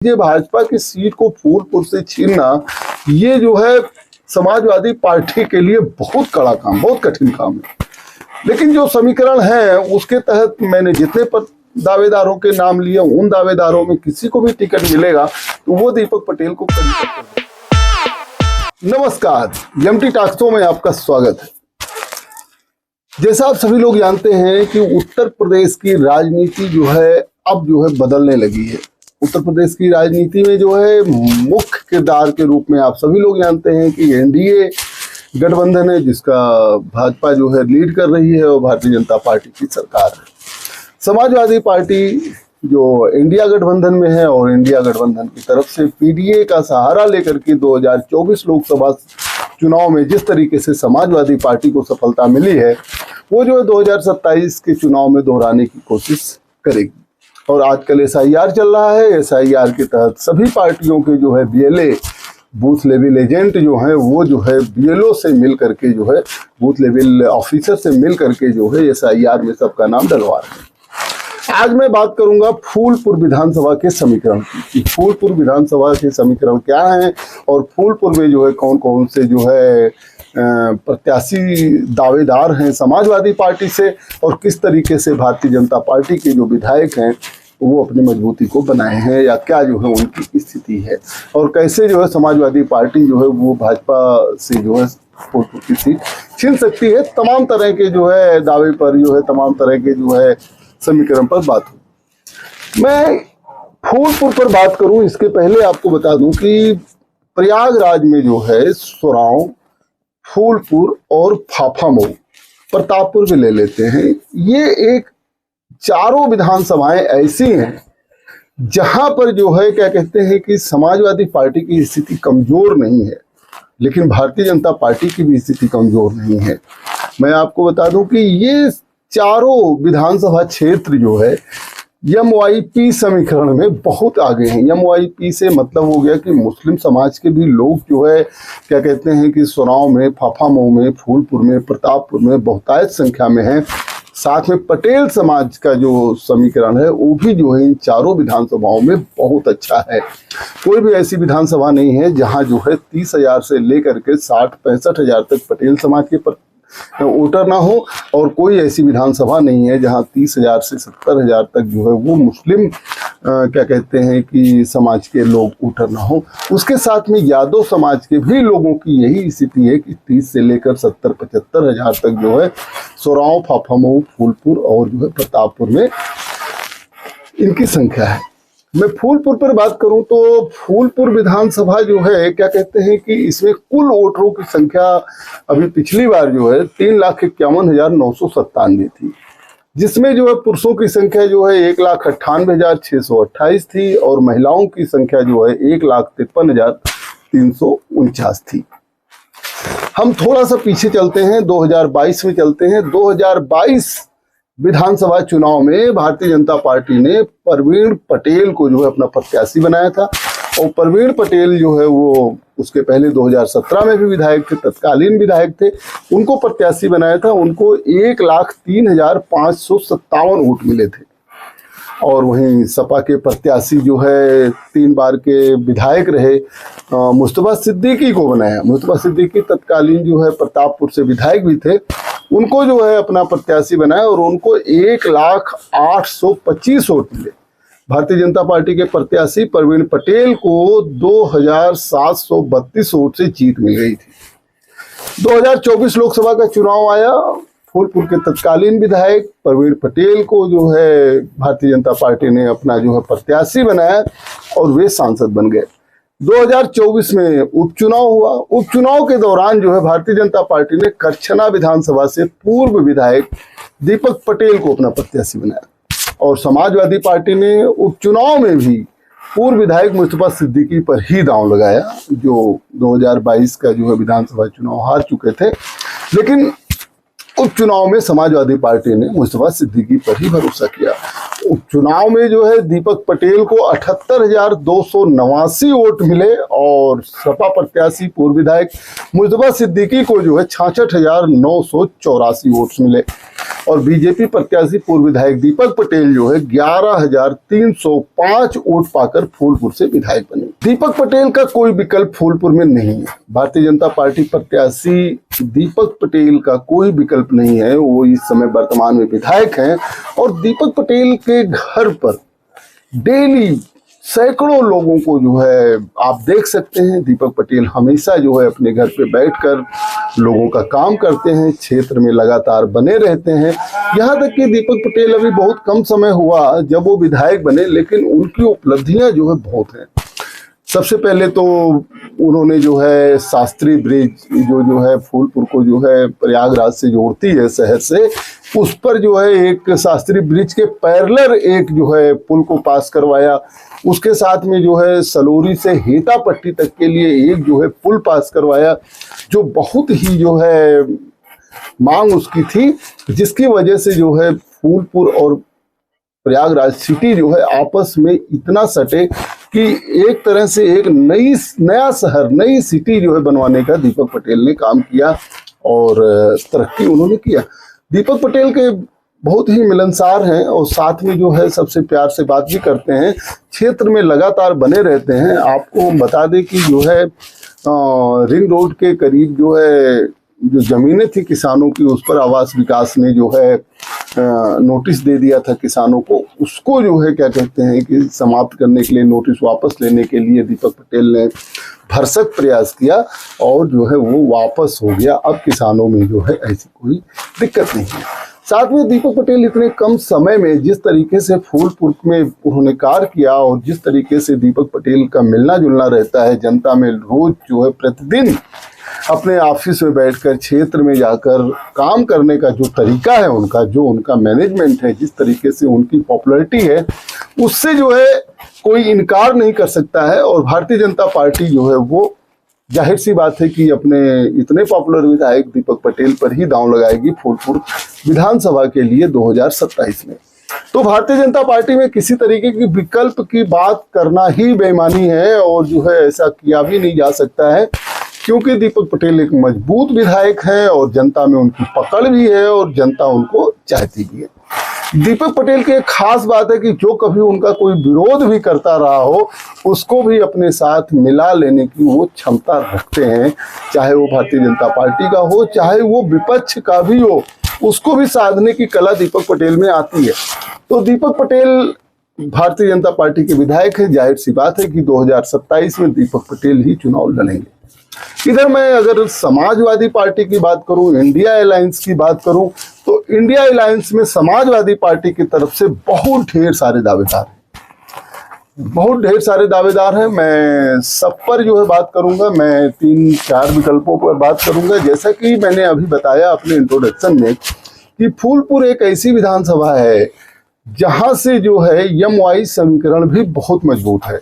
ये भाजपा की सीट को फूलपुर से छीनना, ये जो है समाजवादी पार्टी के लिए बहुत कड़ा काम, बहुत कठिन काम है। लेकिन जो समीकरण है उसके तहत मैंने जितने पर दावेदारों के नाम लिए, उन दावेदारों में किसी को भी टिकट मिलेगा तो वो दीपक पटेल को खड़ी करते हैं। नमस्कार, एमटी टॉक्सो में आपका स्वागत है। जैसा आप सभी लोग जानते हैं कि उत्तर प्रदेश की राजनीति जो है अब जो है बदलने लगी है। उत्तर प्रदेश की राजनीति में जो है मुख्य किरदार के रूप में आप सभी लोग जानते हैं कि एनडीए गठबंधन है, जिसका भाजपा जो है लीड कर रही है और भारतीय जनता पार्टी की सरकार है। समाजवादी पार्टी जो इंडिया गठबंधन में है और इंडिया गठबंधन की तरफ से पीडीए का सहारा लेकर के 2024 लोकसभा चुनाव में जिस तरीके से समाजवादी पार्टी को सफलता मिली है, वो जो है 2027 के चुनाव में दोहराने की कोशिश करेगी। और आजकल एसआईआर चल रहा है। एसआईआर के तहत सभी पार्टियों के जो है बीएलए, बूथ लेवल एजेंट जो है, वो जो है बीएलओ से मिल करके जो है, बूथ लेवल ऑफिसर से मिल करके जो है एसआईआर में सबका नाम डलवा रहे हैं। आज मैं बात करूंगा फूलपुर विधानसभा के समीकरण की। फूलपुर विधानसभा के समीकरण क्या हैं और फूलपुर में जो है कौन कौन से जो है प्रत्याशी दावेदार हैं समाजवादी पार्टी से, और किस तरीके से भारतीय जनता पार्टी के जो विधायक हैं वो अपनी मजबूती को बनाए हैं, या क्या जो है उनकी स्थिति है, और कैसे जो है समाजवादी पार्टी जो है वो भाजपा से जो है फूलपुर की सीट छीन सकती है। तमाम तरह के जो है दावे पर जो है, तमाम तरह के जो है समीकरण पर बात हो। मैं फूलपुर पर बात करूं इसके पहले आपको बता दूं कि प्रयागराज में जो है सोराव, फूलपुर और फाफामऊ, प्रतापपुर भी ले लेते हैं, ये एक चारों विधानसभाएं ऐसी हैं जहां पर जो है क्या कहते हैं कि समाजवादी पार्टी की स्थिति कमजोर नहीं है, लेकिन भारतीय जनता पार्टी की भी स्थिति कमजोर नहीं है। मैं आपको बता दूं कि ये चारों विधानसभा क्षेत्र जो है एमवाईपी समीकरण में बहुत आगे हैं। एमवाईपी से मतलब हो गया कि मुस्लिम समाज के भी लोग जो है क्या कहते हैं कि सोराव में, फाफामऊ में, फूलपुर में, प्रतापपुर में बहुतायत संख्या में हैं। साथ में पटेल समाज का जो समीकरण है वो भी जो है इन चारों विधानसभाओं में बहुत अच्छा है। कोई भी ऐसी विधानसभा नहीं है जहां जो है 30,000 से लेकर के 60-65,000 तक पटेल समाज के वोटर ना हो, और कोई ऐसी विधानसभा नहीं है जहां 30,000 से 70,000 तक जो है वो मुस्लिम क्या कहते हैं कि समाज के लोग वोटर ना हो। उसके साथ में यादव समाज के भी लोगों की यही स्थिति है कि 30 से लेकर 70-75,000 तक जो है सोराव, फाफामऊ, फूलपुर और जो है प्रतापपुर में इनकी संख्या है। मैं फूलपुर पर बात करूं तो फूलपुर विधानसभा जो है क्या कहते हैं कि इसमें कुल वोटरों की संख्या अभी पिछली बार जो है 3,51,997 थी, जिसमें जो है पुरुषों की संख्या जो है 1,98,628 थी और महिलाओं की संख्या जो है 1,53,349 थी। हम थोड़ा सा पीछे चलते हैं, 2022 में चलते हैं। 2022 विधानसभा चुनाव में भारतीय जनता पार्टी ने प्रवीण पटेल को जो है अपना प्रत्याशी बनाया था, और प्रवीण पटेल जो है वो उसके पहले 2017 में भी विधायक थे, तत्कालीन विधायक थे, उनको प्रत्याशी बनाया था। उनको 1,03,557 वोट मिले थे। और वहीं सपा के प्रत्याशी जो है 3 बार के विधायक रहे मुस्तफा सिद्दीकी को बनाया। मुस्तफा सिद्दीकी तत्कालीन जो है प्रतापपुर से विधायक भी थे, उनको जो है अपना प्रत्याशी बनाया और उनको 1,08,25 वोट मिले। भारतीय जनता पार्टी के प्रत्याशी प्रवीण पटेल को 2,732 वोट से जीत मिल गई थी। 2024 लोकसभा का चुनाव आया। फूलपुर के तत्कालीन विधायक प्रवीण पटेल को जो है भारतीय जनता पार्टी ने अपना जो है प्रत्याशी बनाया और वे सांसद बन गए। 2024 में उपचुनाव हुआ। उपचुनाव के दौरान जो है भारतीय जनता पार्टी ने करछना विधानसभा से पूर्व विधायक दीपक पटेल को अपना प्रत्याशी बनाया, और समाजवादी पार्टी ने उपचुनाव में भी पूर्व विधायक मुस्तफा सिद्दीकी पर ही दांव लगाया, जो 2022 का जो है विधानसभा चुनाव हार चुके थे। लेकिन उपचुनाव में समाजवादी पार्टी ने मुस्तफा सिद्दीकी पर ही भरोसा किया। चुनाव में जो है दीपक पटेल को 78,289 वोट मिले और सपा प्रत्याशी पूर्व विधायक मुस्तफा सिद्दीकी को जो है 66,984 वोट मिले और बीजेपी प्रत्याशी पूर्व विधायक दीपक पटेल जो है 11,305 वोट पाकर फूलपुर से विधायक बने। दीपक पटेल का कोई विकल्प फूलपुर में नहीं है। भारतीय जनता पार्टी प्रत्याशी दीपक पटेल का कोई विकल्प नहीं है। वो इस समय वर्तमान में विधायक हैं और दीपक पटेल के घर पर डेली सैकड़ों लोगों को जो है आप देख सकते हैं। दीपक पटेल हमेशा जो है अपने घर पे बैठकर लोगों का काम करते हैं, क्षेत्र में लगातार बने रहते हैं। यहाँ तक कि दीपक पटेल अभी बहुत कम समय हुआ जब वो विधायक बने, लेकिन उनकी उपलब्धियां जो है बहुत हैं। सबसे पहले तो उन्होंने जो है शास्त्री ब्रिज जो है फूलपुर को जो है प्रयागराज से जोड़ती है शहर से, उस पर जो है एक शास्त्री ब्रिज के पैरेलल एक जो है पुल को पास करवाया। उसके साथ में जो है सलोरी से हेता पट्टी तक के लिए एक जो है पुल पास करवाया, जो बहुत ही जो है मांग उसकी थी, जिसकी वजह से जो है फूलपुर और प्रयागराज सिटी जो है आपस में इतना सटे कि एक तरह से एक नया शहर, नई सिटी जो है बनवाने का दीपक पटेल ने काम किया और तरक्की उन्होंने किया। दीपक पटेल के बहुत ही मिलनसार हैं और साथ में जो है सबसे प्यार से बात भी करते हैं, क्षेत्र में लगातार बने रहते हैं। आपको बता दें कि जो है रिंग रोड के करीब जो है जो जमीनें थी किसानों की, उस पर आवास विकास ने जो है नोटिस दे दिया था किसानों को। उसको जो है क्या कहते हैं कि समाप्त करने के लिए, नोटिस वापस लेने के लिए दीपक पटेल ने भरसक प्रयास किया और जो है वो वापस हो गया। अब किसानों में जो है ऐसी कोई दिक्कत नहीं है। साथ में दीपक पटेल इतने कम समय में जिस तरीके से फूलपुर में उन्होंने कार्य किया और जिस तरीके से दीपक पटेल का मिलना जुलना रहता है जनता में, रोज जो है प्रतिदिन अपने ऑफिस में बैठकर क्षेत्र में जाकर काम करने का जो तरीका है उनका, जो उनका मैनेजमेंट है, जिस तरीके से उनकी पॉपुलैरिटी है, उससे जो है कोई इनकार नहीं कर सकता है। और भारतीय जनता पार्टी जो है वो जाहिर सी बात है कि अपने इतने पॉपुलर विधायक दीपक पटेल पर ही दांव लगाएगी फूलपुर विधानसभा के लिए 2027 में। तो भारतीय जनता पार्टी में किसी तरीके की विकल्प की बात करना ही बेईमानी है और जो है ऐसा किया भी नहीं जा सकता है, क्योंकि दीपक पटेल एक मजबूत विधायक हैं और जनता में उनकी पकड़ भी है और जनता उनको चाहती भी है। दीपक पटेल की एक खास बात है कि जो कभी उनका कोई विरोध भी करता रहा हो, उसको भी अपने साथ मिला लेने की वो क्षमता रखते हैं, चाहे वो भारतीय जनता पार्टी का हो, चाहे वो विपक्ष का भी हो, उसको भी साधने की कला दीपक पटेल में आती है। तो दीपक पटेल भारतीय जनता पार्टी के विधायक है, जाहिर सी बात है कि 2027 में दीपक पटेल ही चुनाव लड़ेंगे। इधर मैं अगर समाजवादी पार्टी की बात करूं, इंडिया अलायंस की बात करूं, तो इंडिया अलायंस में समाजवादी पार्टी की तरफ से बहुत ढेर सारे दावेदार हैं। मैं सब पर जो है बात करूंगा, मैं 3-4 विकल्पों पर बात करूंगा। जैसा कि मैंने अभी बताया अपने इंट्रोडक्शन में कि फूलपुर एक ऐसी विधानसभा है जहां से जो है यम वाइज समीकरण भी बहुत मजबूत है।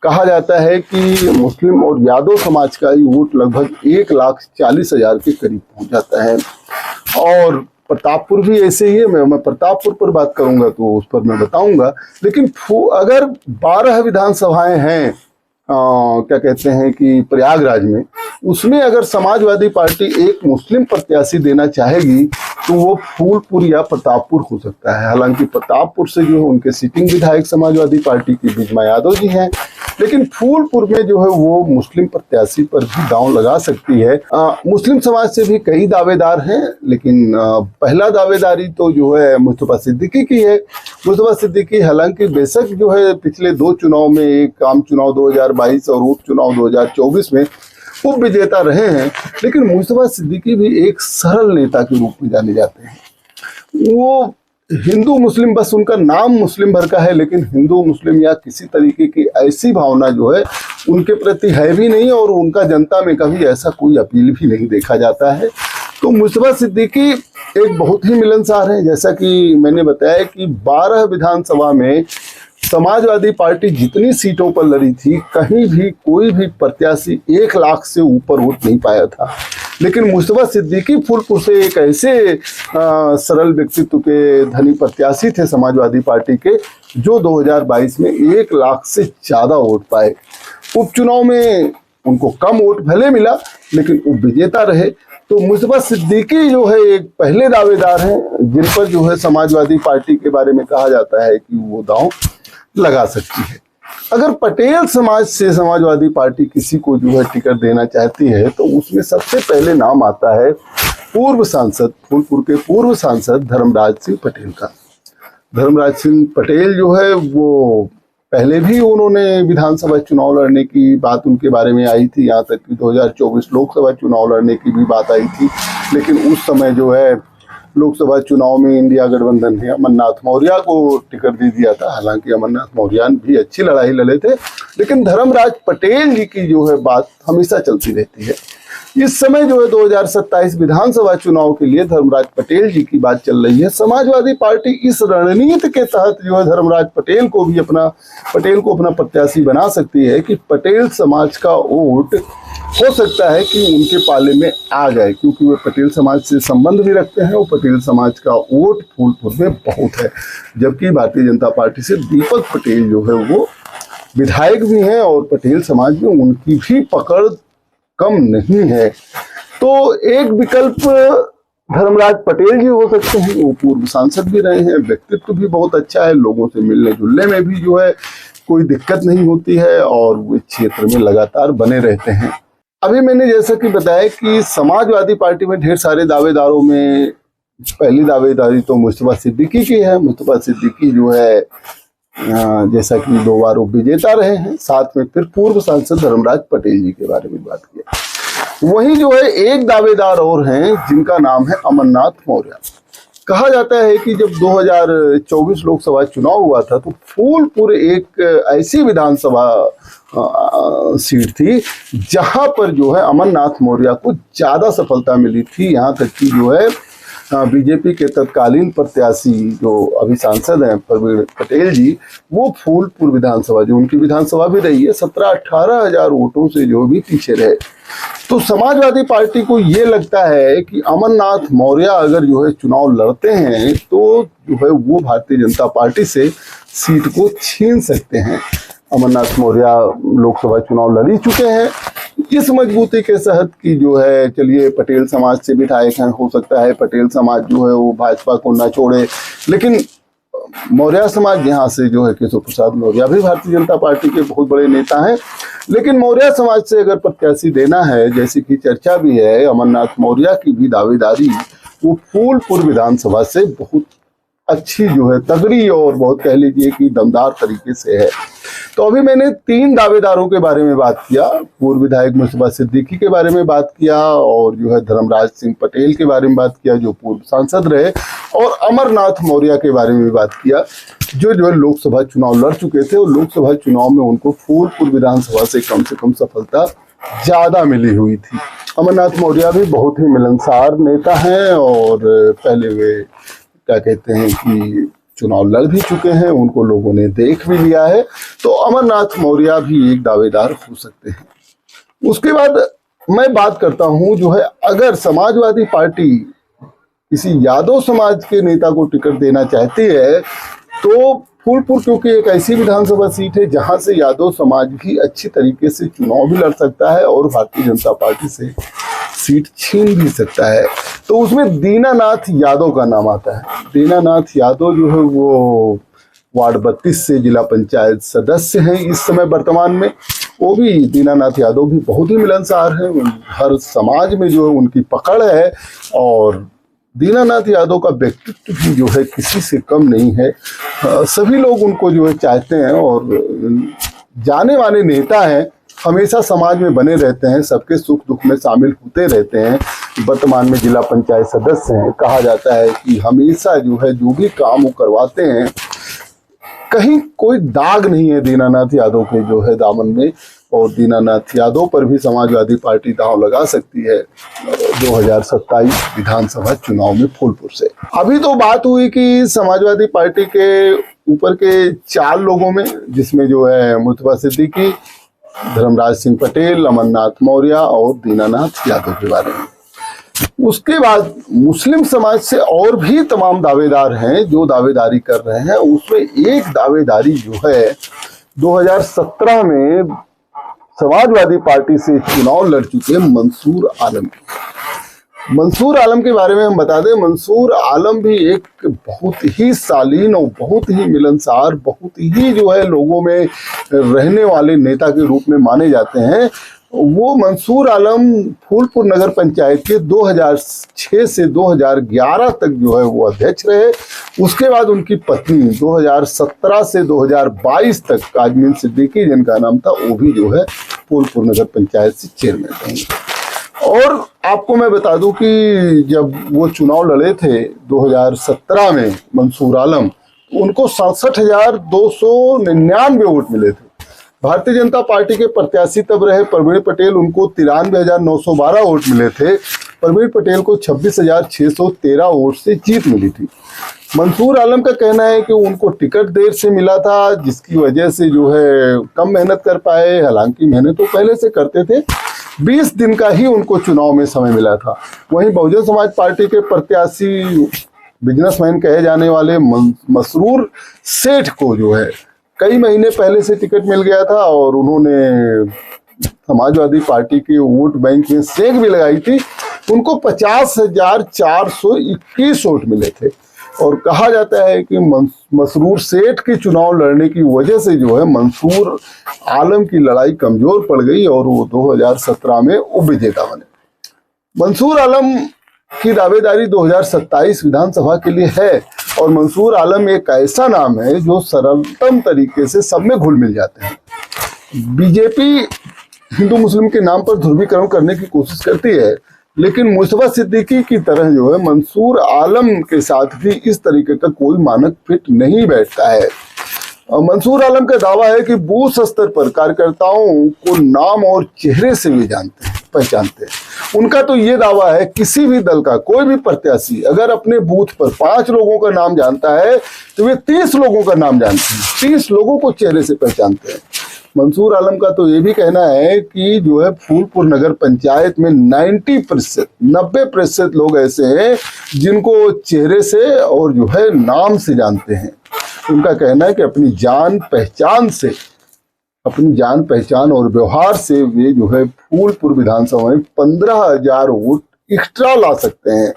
कहा जाता है कि मुस्लिम और यादव समाज का ही वोट लगभग 1,40,000 के करीब पहुंच जाता है और प्रतापपुर भी ऐसे ही है। मैं प्रतापपुर पर बात करूंगा तो उस पर मैं बताऊंगा। लेकिन अगर 12 विधानसभाएं हैं क्या कहते हैं कि प्रयागराज में, उसमें अगर समाजवादी पार्टी एक मुस्लिम प्रत्याशी देना चाहेगी तो वो फूलपुर या प्रतापपुर हो सकता है। हालांकि प्रतापपुर से जो है उनके सिटिंग विधायक समाजवादी पार्टी की बिजमा यादव जी हैं, लेकिन फूलपुर में जो है वो मुस्लिम प्रत्याशी पर भी दांव लगा सकती है। मुस्लिम समाज से भी कई दावेदार हैं, लेकिन पहला दावेदारी तो जो है मुस्तफा सिद्दीकी की है। मुस्तफा सिद्दीकी हालांकि बेशक जो है पिछले 2 चुनाव में, एक आम चुनाव 2022 और उप चुनाव 2024 में उप विजेता रहे हैं, लेकिन मुस्तफा सिद्दीकी भी एक सरल नेता के रूप में जाने जाते हैं। वो हिंदू मुस्लिम, बस उनका नाम मुस्लिम भर का है, लेकिन हिंदू मुस्लिम या किसी तरीके की ऐसी भावना जो है उनके प्रति है भी नहीं और उनका जनता में कभी ऐसा कोई अपील भी नहीं देखा जाता है। तो मुस्तफा सिद्दीकी एक बहुत ही मिलनसार है। जैसा कि मैंने बताया कि 12 विधानसभा में समाजवादी पार्टी जितनी सीटों पर लड़ी थी, कहीं भी कोई भी प्रत्याशी 1 लाख से ऊपर वोट नहीं पाया था। लेकिन मुस्तफा सिद्दीकी फूलपुर से एक ऐसे सरल व्यक्तित्व के धनी प्रत्याशी थे समाजवादी पार्टी के, जो 2022 में 1 लाख से ज्यादा वोट पाए। उपचुनाव में उनको कम वोट भले मिला, लेकिन वो विजेता रहे। तो मुस्तफा सिद्दीकी जो है एक पहले दावेदार हैं जिन पर जो है समाजवादी पार्टी के बारे में कहा जाता है कि वो दांव लगा सकती है। अगर पटेल समाज से समाजवादी पार्टी किसी को जो है टिकट देना चाहती है, तो उसमें सबसे पहले नाम आता है पूर्व सांसद, फूलपुर के पूर्व सांसद धर्मराज सिंह पटेल का। धर्मराज सिंह पटेल जो है वो पहले भी उन्होंने विधानसभा चुनाव लड़ने की बात उनके बारे में आई थी, यहाँ तक कि 2024 लोकसभा चुनाव लड़ने की भी बात आई थी। लेकिन उस समय जो है लोकसभा चुनाव में इंडिया गठबंधन ने अमरनाथ मौर्य को टिकट दे दिया था। हालांकि अमरनाथ मौर्य भी अच्छी लड़ाई लड़े थे, लेकिन धर्मराज पटेल जी की जो है बात हमेशा चलती रहती है। इस समय जो है 2027 विधानसभा चुनाव के लिए धर्मराज पटेल जी की बात चल रही है। समाजवादी पार्टी इस रणनीति के तहत जो है धर्मराज पटेल को अपना प्रत्याशी बना सकती है कि पटेल समाज का वोट हो सकता है कि उनके पाले में आ जाए, क्योंकि वे पटेल समाज से संबंध भी रखते हैं और पटेल समाज का वोट फूलपुर में बहुत है। जबकि भारतीय जनता पार्टी से दीपक पटेल जो है वो विधायक भी हैं और पटेल समाज में उनकी भी पकड़ कम नहीं है। तो एक विकल्प धर्मराज पटेल जी हो सकते हैं। वो पूर्व सांसद भी रहे हैं, व्यक्तित्व भी बहुत अच्छा है, लोगों से मिलने जुलने में भी जो है कोई दिक्कत नहीं होती है और वो क्षेत्र में लगातार बने रहते हैं। अभी मैंने जैसा कि बताया कि समाजवादी पार्टी में ढेर सारे दावेदारों में पहली दावेदारी तो मुस्तफा सिद्दीकी की है। मुस्तफा सिद्दीकी जो है जैसा कि 2 बार वो विजेता रहे हैं। साथ में फिर पूर्व सांसद धर्मराज पटेल जी के बारे में बात किया। वहीं जो है एक दावेदार और हैं जिनका नाम है अमरनाथ मौर्य। कहा जाता है कि जब 2024 लोकसभा चुनाव हुआ था तो फूलपुर एक ऐसी विधानसभा सीट थी जहां पर जो है अमरनाथ मौर्य को ज्यादा सफलता मिली थी। यहाँ तक कि जो है बीजेपी के तत्कालीन प्रत्याशी जो अभी सांसद हैं प्रवीण पटेल जी, वो फूलपुर विधानसभा जो उनकी विधानसभा भी रही है 17-18 हजार वोटों से जो भी पीछे रहे। तो समाजवादी पार्टी को ये लगता है कि अमरनाथ मौर्य अगर जो है चुनाव लड़ते हैं तो जो है वो भारतीय जनता पार्टी से सीट को छीन सकते हैं। अमरनाथ मौर्य लोकसभा चुनाव लड़ ही चुके हैं। इस मजबूती के तहत कि जो है चलिए पटेल समाज से विधायक हैं, हो सकता है पटेल समाज जो है वो भाजपा को न छोड़े, लेकिन मौर्य समाज यहाँ से जो है केशव प्रसाद मौर्य भी भारतीय जनता पार्टी के बहुत बड़े नेता हैं, लेकिन मौर्य समाज से अगर प्रत्याशी देना है, जैसे कि चर्चा भी है अमरनाथ मौर्य की भी दावेदारी वो फूलपुर विधानसभा से बहुत अच्छी जो है तगड़ी और बहुत कह लीजिए कि दमदार तरीके से है। तो अभी मैंने 3 दावेदारों के बारे में बात किया, पूर्व विधायक मुस्तफा सिद्दीकी के बारे में बात किया और जो है धर्मराज सिंह पटेल के बारे में बात किया जो पूर्व सांसद रहे, और अमरनाथ मौर्य के बारे में बात किया जो है लोकसभा चुनाव लड़ चुके थे और लोकसभा चुनाव में उनको फूलपुर विधानसभा से कम सफलता ज्यादा मिली हुई थी। अमरनाथ मौर्य भी बहुत ही मिलनसार नेता हैं और पहले वे क्या कहते हैं कि चुनाव लड़ भी चुके हैं, उनको लोगों ने देख भी लिया है। तो अमरनाथ मौर्य भी एक दावेदार हो सकते हैं। उसके बाद मैं बात करता हूं जो है अगर समाजवादी पार्टी किसी यादव समाज के नेता को टिकट देना चाहती है तो फूलपुर क्योंकि एक ऐसी विधानसभा सीट है जहां से यादव समाज भी अच्छी तरीके से चुनाव भी लड़ सकता है और भारतीय जनता पार्टी से सीट छीन भी सकता है। तो उसमें दीनानाथ यादव का नाम आता है। दीनानाथ यादव जो है वो वार्ड 32 से जिला पंचायत सदस्य हैं इस समय वर्तमान में। वो भी दीनानाथ यादव भी बहुत ही मिलनसार है, हर समाज में जो है उनकी पकड़ है और दीनानाथ यादव का व्यक्तित्व भी जो है किसी से कम नहीं है। सभी लोग उनको जो है चाहते हैं और जाने माने नेता हैं, हमेशा समाज में बने रहते हैं, सबके सुख दुख में शामिल होते रहते हैं। वर्तमान में जिला पंचायत सदस्य हैं। कहा जाता है कि हमेशा जो है जो भी काम वो करवाते हैं कहीं कोई दाग नहीं है दीनानाथ यादव के जो है दामन में, और दीनानाथ यादव पर भी समाजवादी पार्टी दांव लगा सकती है 2027 विधानसभा चुनाव में फूलपुर से। अभी तो बात हुई कि समाजवादी पार्टी के ऊपर के 4 लोगों में, जिसमें जो है मुस्तफा सिद्दीकी, धर्मराज सिंह पटेल, अमरनाथ मौर्य और दीनानाथ यादव के बारे में। उसके बाद मुस्लिम समाज से और भी तमाम दावेदार हैं जो दावेदारी कर रहे हैं। उसमें एक दावेदारी जो है 2017 में समाजवादी पार्टी से चुनाव लड़ चुके मंसूर आलम की। मंसूर आलम के बारे में हम बता दें, मंसूर आलम भी एक बहुत ही शालीन और बहुत ही मिलनसार, बहुत ही जो है लोगों में रहने वाले नेता के रूप में माने जाते हैं। वो मंसूर आलम फूलपुर नगर पंचायत के 2006 से 2011 तक जो है वो अध्यक्ष रहे। उसके बाद उनकी पत्नी 2017 से 2022 तक आजमीन सिद्दीकी जिनका नाम था, वो भी जो है फूलपुर नगर पंचायत से चेयरमैन रहे। और आपको मैं बता दूं कि जब वो चुनाव लड़े थे 2017 में मंसूर आलम, उनको 67,299 वोट मिले थे। भारतीय जनता पार्टी के प्रत्याशी तब रहे प्रवीण पटेल, उनको 93,912 वोट मिले थे। प्रवीण पटेल को 26,613 वोट से जीत मिली थी। मंसूर आलम का कहना है कि उनको टिकट देर से मिला था, जिसकी वजह से जो है कम मेहनत कर पाए। हालांकि मेहनत तो पहले से करते थे, 20 दिन का ही उनको चुनाव में समय मिला था। वहीं बहुजन समाज पार्टी के प्रत्याशी बिजनेसमैन कहे जाने वाले मसरूर सेठ को जो है कई महीने पहले से टिकट मिल गया था और उन्होंने समाजवादी पार्टी के वोट बैंक में सेक भी लगाई थी। उनको 50,421 वोट मिले थे और कहा जाता है कि मसरूर सेठ के चुनाव लड़ने की वजह से जो है मंसूर आलम की लड़ाई कमजोर पड़ गई और वो 2017 में उपविजेता बने। मंसूर आलम की दावेदारी 2027 विधानसभा के लिए है और मंसूर आलम एक ऐसा नाम है जो सरलतम तरीके से सब में घुल मिल जाते हैं। बीजेपी हिंदू मुस्लिम के नाम पर ध्रुवीकरण करने की कोशिश करती है, लेकिन मुस्तफा सिद्दीकी की तरह जो है मंसूर आलम के साथ भी इस तरीके का कोई मानक फिट नहीं बैठता है। मंसूर आलम का दावा है कि बूथ स्तर पर कार्यकर्ताओं को नाम और चेहरे से भी पहचानते हैं। उनका तो ये दावा है किसी भी दल का कोई भी प्रत्याशी अगर अपने बूथ पर 5 लोगों का नाम जानता है तो वे 30 लोगों का नाम जानते हैं, 30 लोगों को चेहरे से पहचानते हैं। मंसूर आलम का तो ये भी कहना है कि जो है फूलपुर नगर पंचायत में 90% लोग ऐसे हैं जिनको चेहरे से और जो है नाम से जानते हैं। उनका कहना है कि अपनी जान पहचान और व्यवहार से वे जो है फूलपुर विधानसभा में 15,000 वोट एक्स्ट्रा ला सकते हैं।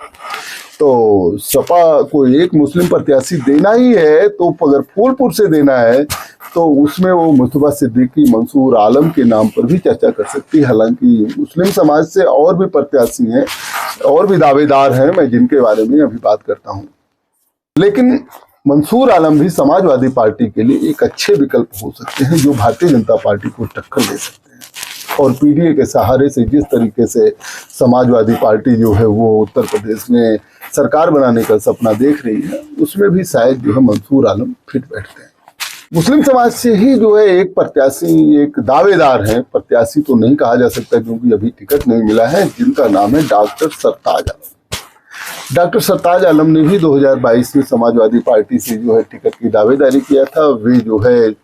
तो सपा को एक मुस्लिम प्रत्याशी देना ही है, तो अगर फूलपुर से देना है तो उसमें वो मुस्तफा सिद्दीकी मंसूर आलम के नाम पर भी चर्चा कर सकती है। हालांकि मुस्लिम समाज से और भी प्रत्याशी हैं और भी दावेदार हैं, मैं जिनके बारे में अभी बात करता हूँ। लेकिन मंसूर आलम भी समाजवादी पार्टी के लिए एक अच्छे विकल्प हो सकते हैं जो भारतीय जनता पार्टी को टक्कर दे सकते हैं। और पीडीए के सहारे से जिस तरीके से समाजवादी पार्टी जो है वो उत्तर प्रदेश में सरकार बनाने का सपना देख रही है, उसमें भी शायद जो है मंसूर आलम फिट बैठते हैं। मुस्लिम समाज से ही जो है एक प्रत्याशी, एक दावेदार हैं, प्रत्याशी तो नहीं कहा जा सकता क्योंकि अभी टिकट नहीं मिला है, जिनका नाम है डॉक्टर सरताज आलम। डॉक्टर सरताज आलम ने भी 2022 में समाजवादी पार्टी से जो है टिकट की दावेदारी किया था। वे जो है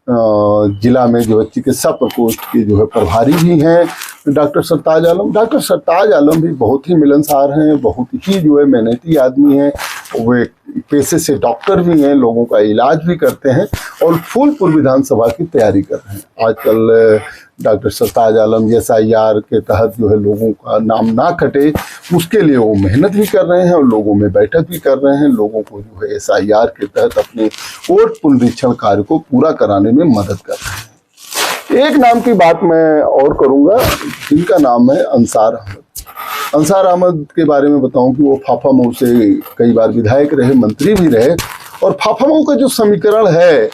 जिला में जो है चिकित्सा प्रकोष्ठ के जो है प्रभारी भी हैं डॉक्टर सरताज आलम। डॉक्टर सरताज आलम भी बहुत ही मिलनसार हैं, बहुत ही जो है मेहनती आदमी हैं। वे पेशे से डॉक्टर भी हैं, लोगों का इलाज भी करते हैं और फूलपुर विधानसभा की तैयारी कर रहे हैं। आजकल डॉक्टर सरताज आलम SIR के तहत जो है लोगों का नाम ना कटे, उसके लिए वो मेहनत भी कर रहे हैं और लोगों में बैठक भी कर रहे हैं। लोगों को जो है SIR के तहत अपने वोट पुनरीक्षण कार्य को पूरा कराने में मदद कर रहे हैं। एक नाम की बात मैं और करूंगा, जिनका नाम है अंसार अहमद। अंसार अहमद के बारे में बताऊं कि वो फाफामऊ से कई बार विधायक रहे, मंत्री भी रहे और फाफामऊ का जो समीकरण है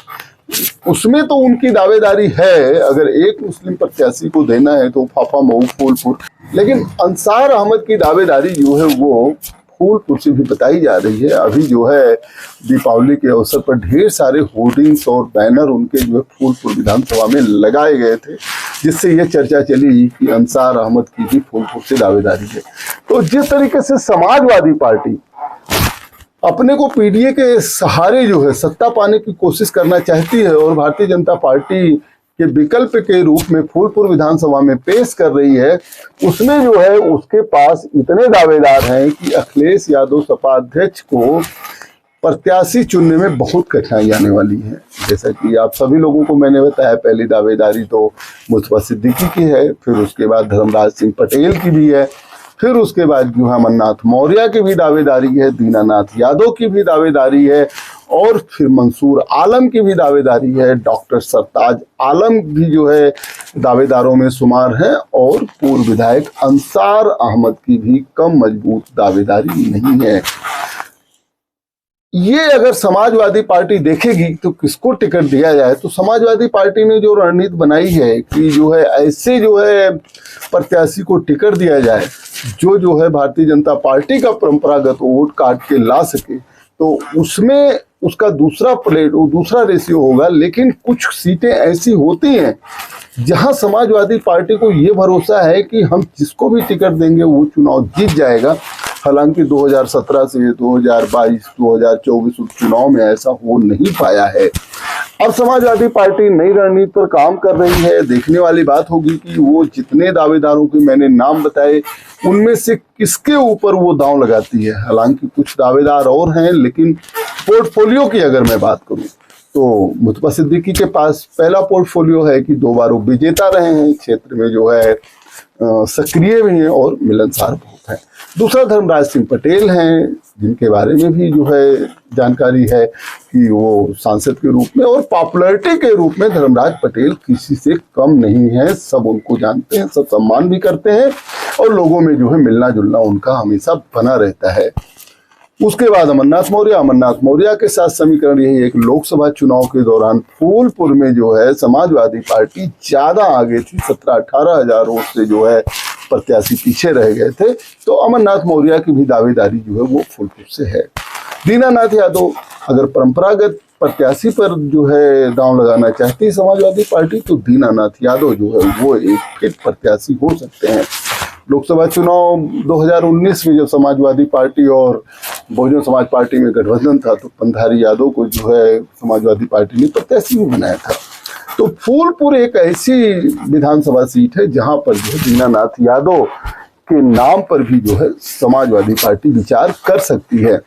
उसमें तो उनकी दावेदारी है, अगर एक मुस्लिम प्रत्याशी को देना है तो फाफामऊ फूलपुर। लेकिन अंसार अहमद की दावेदारी जो है वो फूलपुर से भी बताई जा रही है। अभी जो है दीपावली के अवसर पर ढेर सारे होर्डिंग्स और बैनर उनके जो है फूलपुर विधानसभा में लगाए गए थे, जिससे ये चर्चा चली कि अंसार अहमद की भी फूलपुर से दावेदारी है। तो जिस तरीके से समाजवादी पार्टी अपने को पीडीए के सहारे जो है सत्ता पाने की कोशिश करना चाहती है और भारतीय जनता पार्टी के विकल्प के रूप में फूलपुर विधानसभा में पेश कर रही है, उसमें जो है उसके पास इतने दावेदार हैं कि अखिलेश यादव सपा अध्यक्ष को प्रत्याशी चुनने में बहुत कठिनाई आने वाली है। जैसा कि आप सभी लोगों को मैंने बताया, पहली दावेदारी तो मुस्तफा सिद्दीकी की है, फिर उसके बाद धर्मराज सिंह पटेल की भी है, फिर उसके बाद जो है अमरनाथ मौर्य की भी दावेदारी है, दीनानाथ यादव की भी दावेदारी है, और फिर मंसूर आलम की भी दावेदारी है, डॉक्टर सरताज आलम भी जो है दावेदारों में शुमार है, और पूर्व विधायक अंसार अहमद की भी कम मजबूत दावेदारी नहीं है। ये अगर समाजवादी पार्टी देखेगी तो किसको टिकट दिया जाए, तो समाजवादी पार्टी ने जो रणनीति बनाई है कि जो है ऐसे जो है प्रत्याशी को टिकट दिया जाए जो है भारतीय जनता पार्टी का परंपरागत वोट काट के ला सके, तो उसमें उसका दूसरा रेशियो होगा। लेकिन कुछ सीटें ऐसी होती हैं जहां समाजवादी पार्टी को ये भरोसा है कि हम जिसको भी टिकट देंगे वो चुनाव जीत जाएगा। हालांकि 2017 से 2022, 2024 चुनाव में ऐसा हो नहीं पाया है। अब समाजवादी पार्टी नई रणनीति पर काम कर रही है। देखने वाली बात होगी कि वो जितने दावेदारों के मैंने नाम बताए उनमें से किसके ऊपर वो दांव लगाती है। हालांकि कुछ दावेदार और हैं, लेकिन पोर्टफोलियो की अगर मैं बात करूं तो मुस्तफा सिद्दीकी के पास पहला पोर्टफोलियो है कि 2 बार वो विजेता रहे हैं, क्षेत्र में जो है सक्रिय भी हैं और मिलनसार बहुत हैं। दूसरा धर्मराज सिंह पटेल हैं, जिनके बारे में भी जो है जानकारी है कि वो सांसद के रूप में और पॉपुलैरिटी के रूप में धर्मराज पटेल किसी से कम नहीं है। सब उनको जानते हैं, सब सम्मान भी करते हैं और लोगों में जो है मिलना जुलना उनका हमेशा बना रहता है। उसके बाद अमरनाथ मौर्य के साथ समीकरण यही है कि लोकसभा चुनाव के दौरान फूलपुर में जो है समाजवादी पार्टी ज्यादा आगे थी, 17-18 हजार वोट से जो है प्रत्याशी पीछे रह गए थे, तो अमरनाथ मौर्य की भी दावेदारी जो है वो फूलपुर से है। दीनानाथ यादव अगर परंपरागत प्रत्याशी पर जो है दांव लगाना चाहती है समाजवादी पार्टी, तो दीनानाथ यादव जो है वो एक फिट प्रत्याशी हो सकते हैं। लोकसभा चुनाव 2019 में जब समाजवादी पार्टी और बहुजन समाज पार्टी में गठबंधन था, तो पंधारी यादव को जो है समाजवादी पार्टी ने प्रत्याशी भी बनाया था। तो फूलपुर एक ऐसी विधानसभा सीट है जहां पर जो है दीनानाथ यादव के नाम पर भी जो है समाजवादी पार्टी विचार कर सकती है।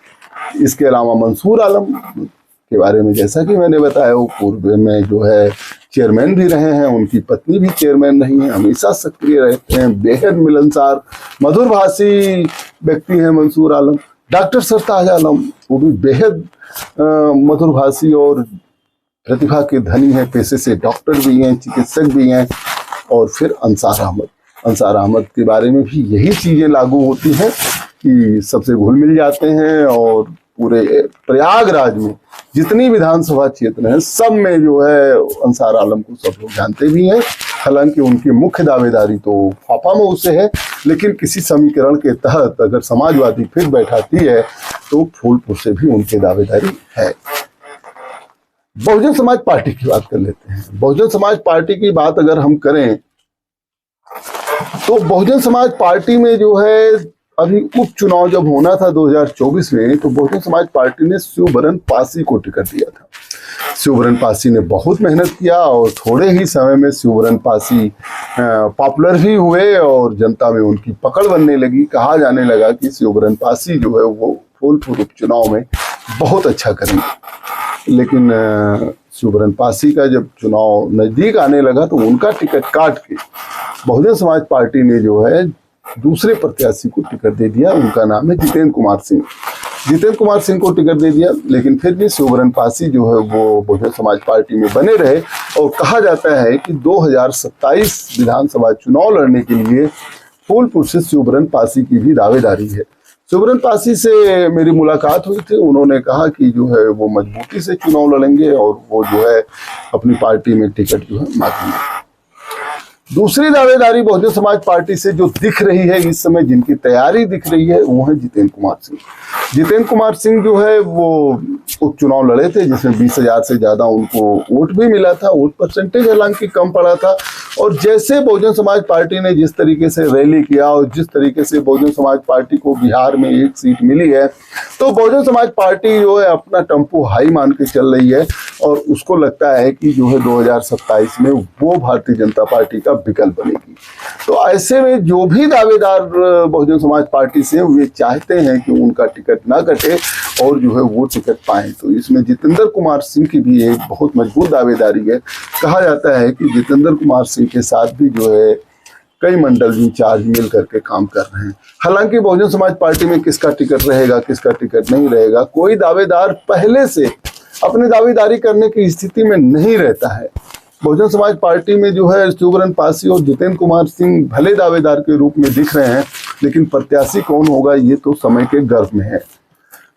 इसके अलावा मंसूर आलम के बारे में जैसा कि मैंने बताया, वो पूर्व में जो है चेयरमैन भी रहे हैं, उनकी पत्नी भी चेयरमैन रही है, हमेशा सक्रिय रहते हैं, बेहद मिलनसार मधुरभाषी व्यक्ति हैं मंसूर आलम। डॉक्टर सरताज आलम वो भी बेहद मधुरभाषी और प्रतिभा के धनी हैं, पेशे से डॉक्टर भी हैं, चिकित्सक भी हैं। और फिर अंसार अहमद के बारे में भी यही चीजें लागू होती हैं कि सबसे घुल मिल जाते हैं और पूरे प्रयागराज में जितनी विधानसभा क्षेत्र हैं सब में जो है अंसार आलम को सब लोग जानते भी हैं। हालांकि उनकी मुख्य दावेदारी तो फाफा मऊ से है, लेकिन किसी समीकरण के तहत अगर समाजवादी फिर बैठाती है तो फूलपुर से भी उनकी दावेदारी है। बहुजन समाज पार्टी की बात कर लेते हैं। बहुजन समाज पार्टी की बात अगर हम करें तो बहुजन समाज पार्टी में जो है अभी उपचुनाव जब होना था 2024 में, तो बहुजन समाज पार्टी ने शिवबरन पासी को टिकट दिया था। शिवबरन पासी ने बहुत मेहनत किया और थोड़े ही समय में शिवबरन पासी पॉपुलर भी हुए और जनता में उनकी पकड़ बनने लगी। कहा जाने लगा कि शिवबरन पासी जो है वो फूलपुर उपचुनाव में बहुत अच्छा करेंगे। लेकिन शिवबरन पासी का जब चुनाव नजदीक आने लगा तो उनका टिकट काट के बहुजन समाज पार्टी ने जो है दूसरे प्रत्याशी को टिकट दे दिया। उनका नाम है जितेंद्र कुमार सिंह। जितेंद्र कुमार सिंह को टिकट दे दिया, लेकिन फिर भी शिवबरन पासी जो है वो बहुजन समाज पार्टी में बने रहे। और कहा जाता है कि 2027 विधानसभा चुनाव लड़ने के लिए फूलपुर से शिवबरन पासी की भी दावेदारी है। शिवबरन पासी से मेरी मुलाकात हुई थी, उन्होंने कहा कि जो है वो मजबूती से चुनाव लड़ेंगे और वो जो है अपनी पार्टी में टिकट जो है मांगेंगे। दूसरी दावेदारी बहुजन समाज पार्टी से जो दिख रही है इस समय, जिनकी तैयारी दिख रही है, वो है जितेंद्र कुमार सिंह। जितेंद्र कुमार सिंह जो है वो उपचुनाव लड़े थे जिसमें 20,000 से ज्यादा उनको वोट भी मिला था। वोट परसेंटेज हालांकि कम पड़ा था, और जैसे बहुजन समाज पार्टी ने जिस तरीके से रैली किया और जिस तरीके से बहुजन समाज पार्टी को बिहार में 1 सीट मिली है, तो बहुजन समाज पार्टी जो है अपना टेम्पो हाई मान के चल रही है और उसको लगता है कि जो है 2027 में वो भारतीय जनता पार्टी का विकल्प बनेगी। तो ऐसे में जो भी दावेदार बहुजन समाज पार्टी से वे चाहते हैं कि उनका टिकट ना कटे और जो है वो टिकट पाएं। तो इसमें जितेंद्र कुमार सिंह की भी एक बहुत मजबूत दावेदारी है। कहा जाता है कि जितेंद्र कुमार सिंह के साथ भी जो है कई मंडल इंचार्ज मिल करके काम कर रहे हैं। हालांकि बहुजन समाज पार्टी में किसका टिकट रहेगा, किसका टिकट नहीं रहेगा, कोई दावेदार पहले से अपनी दावेदारी करने की स्थिति में नहीं रहता है। बहुजन समाज पार्टी में जो है शिवरन पासी और जितेंद्र कुमार सिंह भले दावेदार के रूप में दिख रहे हैं, लेकिन प्रत्याशी कौन होगा ये तो समय के गर्भ में है।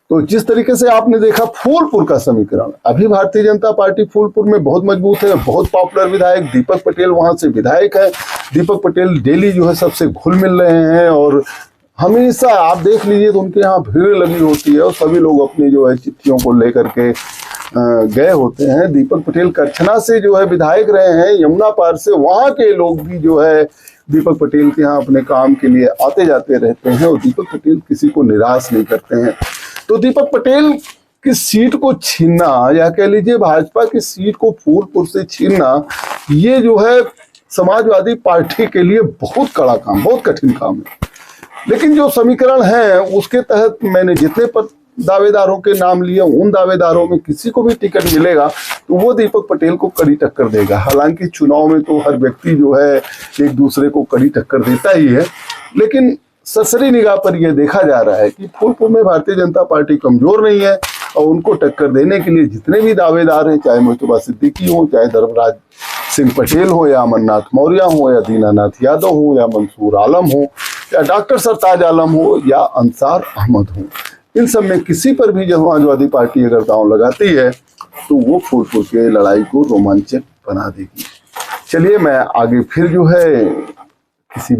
तो जिस तरीके से आपने देखा फूलपुर का समीकरण, अभी भारतीय जनता पार्टी फूलपुर में बहुत मजबूत है। बहुत पॉपुलर विधायक दीपक पटेल वहां से विधायक है। दीपक पटेल डेली जो है सबसे घुल मिल रहे हैं और हमेशा आप देख लीजिए तो उनके यहाँ भीड़ लगी होती है और सभी लोग अपनी जो है चिट्ठियों को लेकर के गए होते हैं। दीपक पटेल करछना से जो है विधायक रहे हैं, यमुना पार से, वहाँ के लोग भी जो है दीपक पटेल के यहाँ अपने काम के लिए आते जाते रहते हैं और दीपक पटेल किसी को निराश नहीं करते हैं। तो दीपक पटेल की सीट को छीनना या कह लीजिए भाजपा की सीट को फूलपुर से छीनना, ये जो है समाजवादी पार्टी के लिए बहुत कड़ा काम, बहुत कठिन काम है। लेकिन जो समीकरण है उसके तहत मैंने जितने पर दावेदारों के नाम लिए, उन दावेदारों में किसी को भी टिकट मिलेगा तो वो दीपक पटेल को कड़ी टक्कर देगा। हालांकि चुनाव में तो हर व्यक्ति जो है एक दूसरे को कड़ी टक्कर देता ही है, लेकिन सरसरी निगाह पर यह देखा जा रहा है कि फूलपुर में भारतीय जनता पार्टी कमजोर नहीं है और उनको टक्कर देने के लिए जितने भी दावेदार हैं, चाहे मुस्तफा सिद्दीकी हो, चाहे धर्मराज सिंह पटेल हो, या अमरनाथ मौर्य हो, या दीनानाथ यादव हो, या मंसूर आलम हो, या डॉक्टर सरताज आलम हो, या अंसार अहमद हो, इन सब में किसी पर भी जब समाजवादी पार्टी अगर दांव लगाती है तो वो फूलपुर के लड़ाई को रोमांचक बना देगी। चलिए मैं आगे फिर जो है किसी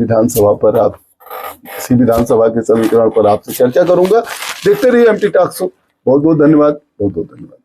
विधानसभा के समीकरण पर आपसे चर्चा करूंगा। देखते रहिए एमटी टॉक्स। बहुत बहुत धन्यवाद, बहुत बहुत धन्यवाद।